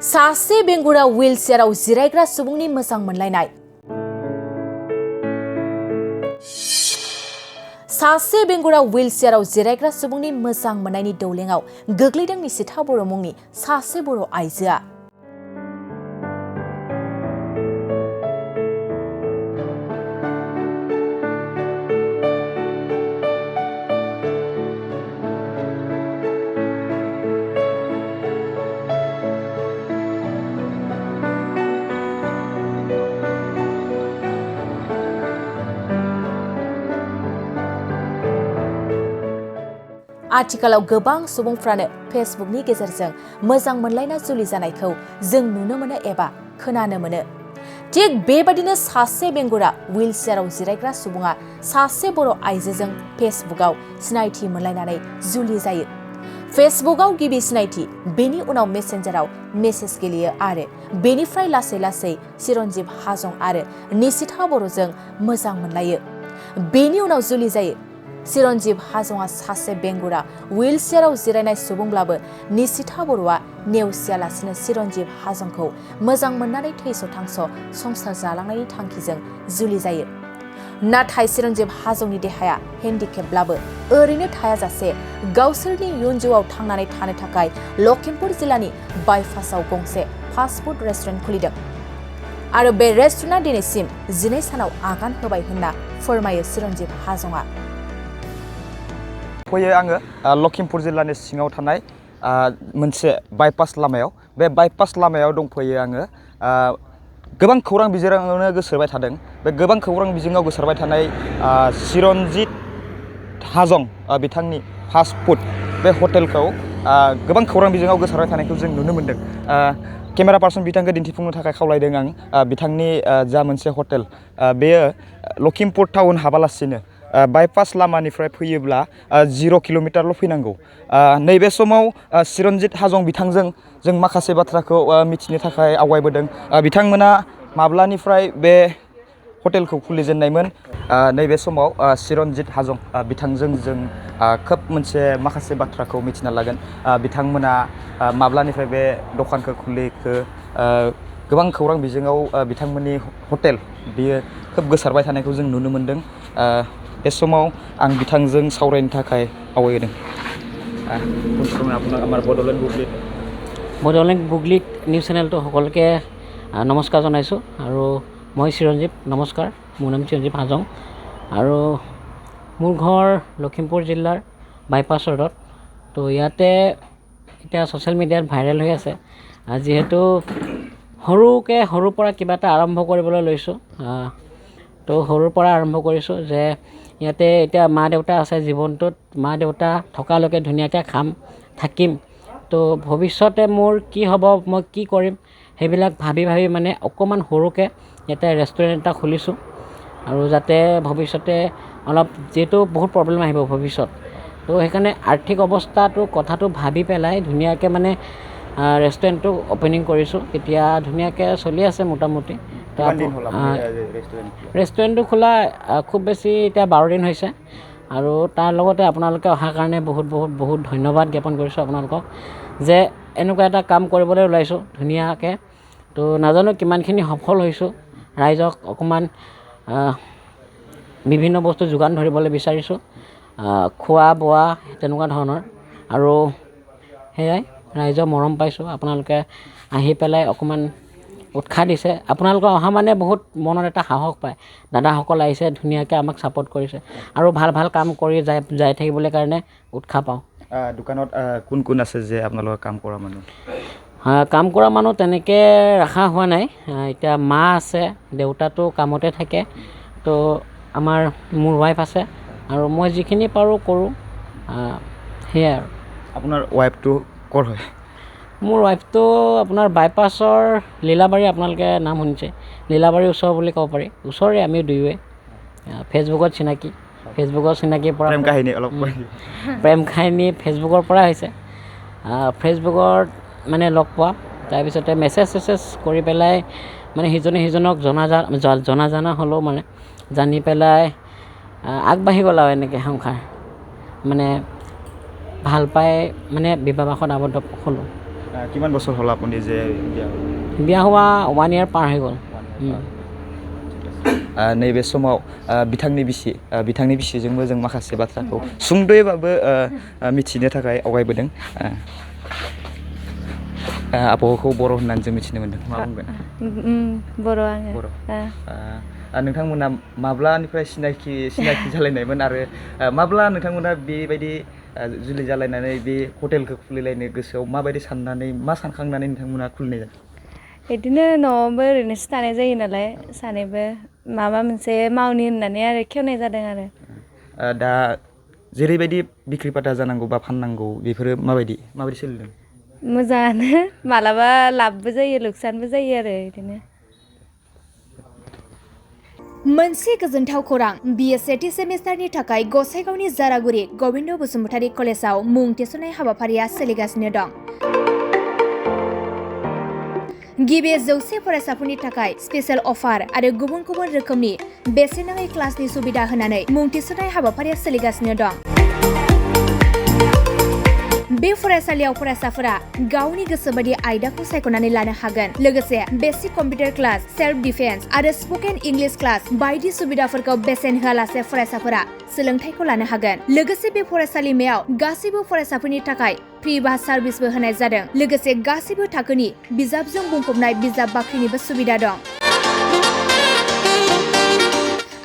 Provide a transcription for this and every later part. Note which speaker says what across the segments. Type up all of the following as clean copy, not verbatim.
Speaker 1: सासे बेंगुरा व्हीलचेयाराव जिरायग्रा सुबुंनि मोजां मोनलायनाय। सासे बेंगुरा व्हीलचेयाराव जिरायग्रा सुबुंनि मोजां मोननायनि दौलेंआव गोग्लैदों निशिथा बर' मुंनि सासे बर' आइजोआ। आथिखालाव गोबां सुबुंफ्रानो फेसबुकनि गेजेरजों मोजां मोनलायना जुलि जानायखौ जों नुनो मोनो एबा खोनानो मोनो। थिग बेबायदिनो सासे बेंगुरा व्हीलचेयाराव जिरायग्रा सुबुङा सासे बर' आइजोजों फेसबुकआव सिनायथि मोनलायनानै जुलि जायो। फेसबुकआव गिबि सिनायथि, बेनि उनाव मेसेन्जाराव मेसेज गेलेयो आरो बेनिफ्राय लासै लासै चिरन्जीब हाजं आरो निशिथा बर'जों मोजां मोनलायो। बेनि उनाव जुलि जायो। चिरन्जीब हाजंआ सासे बेंगुरा व्हीलचेयाराव जिरायनाय सुबुंब्लाबो निशिथा बर'आ नेवसियालासिनो चिरन्जीब हाजंखौ मोजां मोननानै थैस' थांस' संसार जालांनायनि थांखिजों जुलि जायो। नाथाय चिरन्जीब हाजंनि देहाया हेन्डिकेपब्लाबो ओरैनो थायाजासे गावसोरनि इयुन जिउआव थांनानै थानो थाखाय लखिमपुर जिल्लानि बाइपासआव गंसे फास्टफुड रेस्टुरेन्ट खुलिदों आरो बे रेस्टुरेन्टआ दिनैसिम 12 सानाव आगान होबाय होनना फोरमायो चिरन्जीब हाजंआ।
Speaker 2: फैयो आङो लखिमपुर जिल्लानि सिङाव थानाय मोनसे बाइपास लामायाव। बे बाइपास लामायाव दंफैयो आङो। गोबां खौरां बिजोङावनो गोसारबाय थादों। बे गोबां खौरां बिजोङाव गोसारबाय थानाय चिरन्जीब हाजं बिथांनि फास्ट फुड बे हटेलखौ गोबां खौरां बिजोङाव गोसारबाय थानायखौ जों नुनो मोन्दों। केमेरा पार्सन बिथांखौ दिन्थिफुंनो थाखाय खावलायदों आं। बिथांनि जा मोनसे हटेल बेयो लखिमपुर टाउन हाबालासिनो बाइपास लामानिफ्राय फैयोब्ला 0 किल'मिटारल' फैनांगौ। नैबे समाव चिरन्जीब हाजं बिथांजों जों माखासे बाथ्राखौ मिथिनो थाखाय आवगायबोदों। बिथांमोना माब्लानिफ्राय बे हटेलखौ खुलिजेननायमोन। नैबे समाव चिरन्जीब हाजं बिथांजों जों खोब मोनसे माखासे बाथ्राखौ मिथिना लागोन। बिथांमोना माब्लानिफ्राय बे दखानखौ खुलिखो, गोबां खौरां बिजोङाव बिथांमोननि हटेल बियो खोब गोसारबाय थानायखौ जों नुनो मोन्दों। बे समाव आं बिथांजों सावरायनो थाखाय आवगायदों। আমাৰ
Speaker 3: বড়োলেণ্ড বুকলিত নিউজ চেনেলটো সকলোকে নমস্কাৰ জনাইছোঁ। আৰু মই চিৰঞ্জীৱ, নমস্কাৰ। মোৰ নাম চিৰঞ্জীৱ হাজং আৰু মোৰ ঘৰ লখিমপুৰ জিলাৰ বাইপাছ ৰোডত। তো ইয়াতে এতিয়া ছ'চিয়েল মিডিয়াত ভাইৰেল হৈ আছে। যিহেতু সৰুৰ পৰা কিবা এটা আৰম্ভ কৰিবলৈ লৈছোঁ। তো সৰুৰ পৰা আৰম্ভ কৰিছোঁ যে ইয়াতে এতিয়া মা দেউতা আছে, জীৱনটোত মা দেউতা থকালৈকে ধুনীয়াকৈ থাকিম। তো ভৱিষ্যতে মোৰ কি হ'ব, মই কি কৰিম, সেইবিলাক ভাবি মানে অকণমান সৰুকৈ ইয়াতে ৰেষ্টুৰেণ্ট এটা খুলিছোঁ। আৰু যাতে ভৱিষ্যতে অলপ, যিহেতু বহুত প্ৰব্লেম আহিব ভৱিষ্যত, তো সেইকাৰণে আৰ্থিক অৱস্থাটো কথাটো ভাবি পেলাই ধুনীয়াকৈ মানে ৰেষ্টুৰেণ্টটো অ'পেনিং কৰিছোঁ। এতিয়া ধুনীয়াকৈ চলি আছে মোটামুটি। ৰেষ্টুৰেণ্টটো খোলা খুব বেছি এতিয়া 12 দিন হৈছে। আৰু তাৰ লগতে আপোনালোকে অহাৰ কাৰণে বহুত ধন্যবাদ জ্ঞাপন কৰিছোঁ আপোনালোকক, যে এনেকুৱা এটা কাম কৰিবলৈ ওলাইছোঁ ধুনীয়াকৈ। তো নাজানো কিমানখিনি সফল হৈছোঁ। ৰাইজক অকণমান বিভিন্ন বস্তু যোগান ধৰিবলৈ বিচাৰিছোঁ, খোৱা বোৱা তেনেকুৱা ধৰণৰ। আৰু সেয়াই, ৰাইজৰ মৰম পাইছোঁ। আপোনালোকে আহি পেলাই অকণমান উৎসাহ দিছে। আপোনালোকৰ অহা মানে বহুত মনত এটা সাহস পায়। দাদাসকল আহিছে, ধুনীয়াকৈ আমাক ছাপোৰ্ট কৰিছে আৰু ভাল কাম কৰি যাই থাকিবলৈ কাৰণে উৎসাহ পাওঁ।
Speaker 2: দোকানত কোন আছে যে আপোনালোকৰ কাম কৰা মানুহ?
Speaker 3: কাম কৰা মানুহ তেনেকৈ ৰখা হোৱা নাই। এতিয়া মা আছে, দেউতাটো কামতে থাকে। তো মোৰ ৱাইফ আছে আৰু মই যিখিনি পাৰোঁ কৰোঁ, সেয়াই আৰু। আপোনাৰ
Speaker 2: ৱাইফটো ক'ৰ হয়?
Speaker 3: মোৰ ৱাইফটো আপোনাৰ বাইপাছৰ লীলাবাৰী, আপোনালোকে নাম শুনিছে, লীলাবাৰীৰ ওচৰ বুলি ক'ব পাৰি। ওচৰৰে আমি দুয়োৱে। ফেচবুকত চিনাকিৰ পৰা প্ৰেম কাহিনী ফেচবুকৰ পৰা হৈছে। ফেচবুকত মানে লগ পোৱা, তাৰপিছতে মেছেজ কৰি পেলাই মানে সিজনক জনা হ'লেও মানে জানি পেলাই আগবাঢ়ি গ'ল আৰু এনেকৈ সংসাৰ। মানে ভাল পাই মানে বিবাহত আবদ্ধ হ'লোঁ।
Speaker 2: কিমান বছৰ হ'ল আপুনি যে
Speaker 3: বিয়া হোৱা 1 year পাৰ হৈ গ'ল
Speaker 2: नैबे समाव बिथांनि बिसिजोंबो जों माखासे बाथ्राखौ सुंद'यैबाबो मिथिनो थाखाय आवगायबोदों आबहावाखौ बर' होननानै जों मिथिनो मोनदों मा बुंगोन
Speaker 4: बर' आङो
Speaker 2: बर' नोंथांमोना माब्लानिफ्राय सिनायखि जालायनायमोन आरो माब्ला नोंथांमोना बेबायदि जुलि जालायनानै बे हटेलखौ खुलिलायनो गोसोआव माबायदि साननानै मा सानखांनानै नोंथांमोना खुलिनाय जादों
Speaker 4: बिदिनो न'आवबो ओरैनोसो थानाय जायो नालाय सानैबो माबा मोनसे मावनि होननानै आरो खेवनाय जादों आरो
Speaker 2: दा जेरैबायदि बिक्रि पाटा जानांगौ बा फाननांगौ बेफोरो माबायदि सोलिदों
Speaker 4: मोजाङानो मालाबा लाबबो जायो लुकसानबो जायो आरो बिदिनो
Speaker 1: मोनसे गोजोनथाव खौरां बिए सेथि सेमिस्टारनि थाखाय गसाइगावनि जारागुरि गबिन्द बसुमतारी कलेजाव मुं थिसननाय हाबाफारिया सोलिगासिनो दं गिबि 100 फरायसाफोरनि थाखाय स्पेशल अफार आरो गुबुन गुबुन रोखोमनि बेसेन नाङै क्लासनि सुबिदा होनानै मुं थिसननाय हाबाफारिया सोलिगासिनो दं बे फरायसालियाव फरायसाफोरा गावनि गोसोबायदि आयदाखौ सायख'नानै लानो हागोन लोगोसे basic computer class self defence आरो स्पोकेन इंलिश क्लास बायदि सुबिदाफोरखौ बेसेन होआलासे फरायसाफोरा सोलोंथाइखौ लानो हागोन लोगोसे बे फरायसालिमायाव गासैबो फरायसाफोरनि थाखाय फ्रि बास सार्भिसबो होनाय जादों लोगोसे गासैबो थाखोनि बिजाबजों बुंफबनाय बिजाब बाख्रिनिबो सुबिदा दं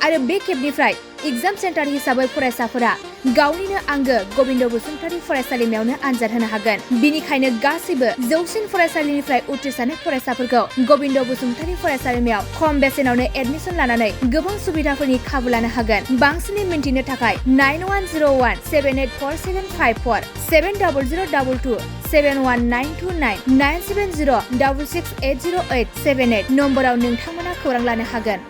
Speaker 1: आरो बे खेबनिफ्राय एग्जाम सेन्टार हिसाबै फरायसाफोरा गावनिनो आंगो गबिन्द बसुमतारी फरायसालिमायावनो आनजाद होनो हागोन बिनिखायनो गासैबो जौसिन फरायसालिनिफ्राय उथ्रिसारनाय फरायसाफोरखौ गबिन्द बसुमतारी फरायसालिमायाव खम बेसेनावनो एडमिसन लानानै गोबां सुबिदाफोरनि खाबु लानो हागोन बांसिनै मिन्थिनो थाखाय 9101784754 7002 71929 97066808878 नम्बराव नोंथांमोना खौरां लानो हागोन